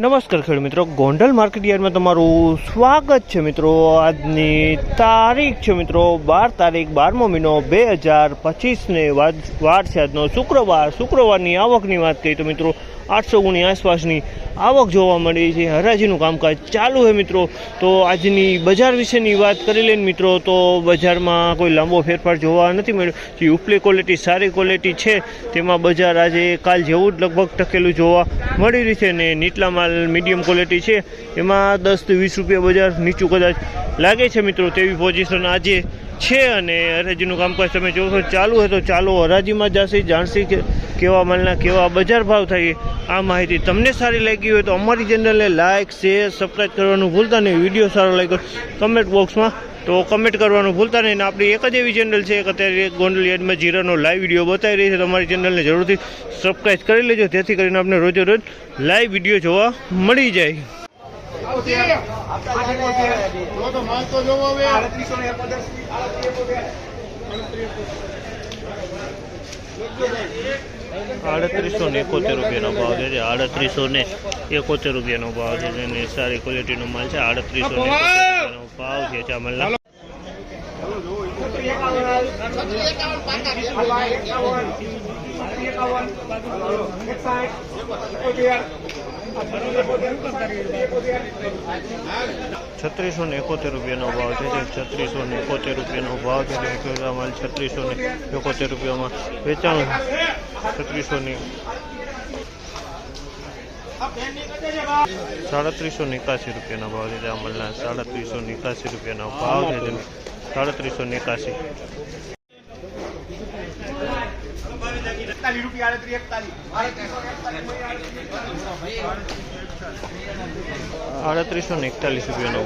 નમસ્કાર ખેડૂત મિત્રો, ગોંડલ માર્કેટ યાર્ડમાં તમારું સ્વાગત છે મિત્રો। આજની તારીખ છે મિત્રો 12 તારીખ 12મો મહિનો 2025 ને વાર છે આજનો શુક્રવારની આવકની વાત કરીએ તો મિત્રો 800 ગુણી આસપાસની આવક જોવા મળી છે। હરાજીનું કામકાજ ચાલુ છે મિત્રો। તો આજની બજાર વિશેની વાત કરી લઈને મિત્રો તો બજારમાં કોઈ લાંબો ફેરફાર જોવા નથી મળ્યો। જે ઉપલી ક્વોલિટી સારી ક્વોલિટી છે તેમાં બજાર આજે કાલ જેવું જ લગભગ ટકેલું જોવા મળી રહ્યું છે ને નીચલા માલ મીડિયમ ક્વોલિટી છે એમાં 10 થી 20 રૂપિયા બજાર નીચું કદાચ લાગે છે મિત્રો। તેવી પોઝિશન આજે છે અને હરાજીનું કામકાજ તમે જોશો ચાલુ હોય તો ચાલો હરાજીમાં જશે જાણશી કે કેવા માલના કેવા બજાર ભાવ થાય। આ માહિતી તમને સારી લાગી હોય તો અમારી ચેનલને લાઇક શેર સબસ્ક્રાઈબ કરવાનું ભૂલતા નહીં। વિડીયો સારો લાગ્યો કમેન્ટ બોક્સમાં તો કમેન્ટ કરવાનું ભૂલતા નહીં। આપણી એક જ એવી ચેનલ છે કે અત્યારે ગોંડલ યાર્ડમાં જીરાનો લાઈવ વિડીયો બતાવી રહી છે। તમારી ચેનલને જરૂરથી સબસ્ક્રાઈબ કરી લેજો જેથી કરીને આપણે રોજે રોજ લાઈવ વિડીયો જોવા મળી જાય। 3871 રૂપિયાનો ભાવ છે। 3871 રૂપિયાનો ભાવ છે અને સારી ક્વોલિટીનો માલ છે। 3871 રૂપિયાનો ભાવ છે ચામલના। 3671 રૂપિયાનો ભાવ છે। 3671 રૂપિયાનો ભાવ છે માલ 3671 રૂપિયામાં વેચાણ 3681 રૂપિયાનો ભાવ છે અમલના। 3781 રૂપિયાનો ભાવ છે 3781 3841 રૂપિયાનો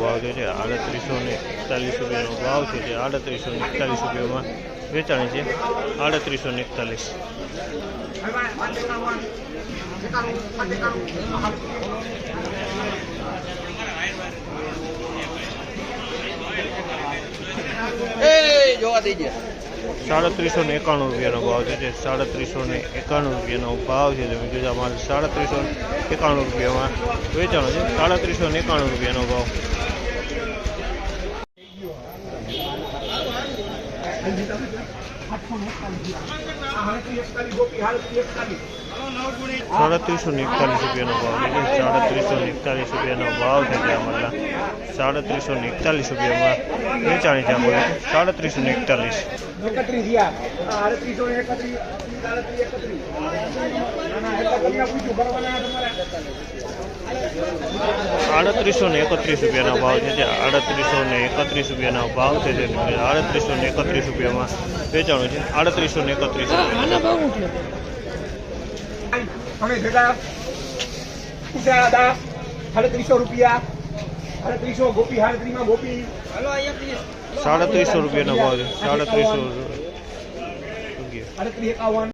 ભાવ છે। 3841 રૂપિયાનો ભાવ છે 3841 રૂપિયામાં વેચાણ છે 3841। 3791 રૂપિયાનો ભાવ છે। 3791 રૂપિયાનો ભાવ છે અમારે 3791 રૂપિયામાં વેચાણ છે 3791 રૂપિયાનો ભાવ। 3741 રૂપિયાનો ભાવ છે। 3741 રૂપિયાનો ભાવ છે અમારા 3741 રૂપિયામાં વેચાણી છે 3741। 3831 રૂપિયાનો ભાવ છે। 3831 રૂપિયાનો ભાવ છે 3831 રૂપિયામાં વેચાણું છે 3831 રૂપિયા। 3700 રૂપિયાનો ભાવ છે 3700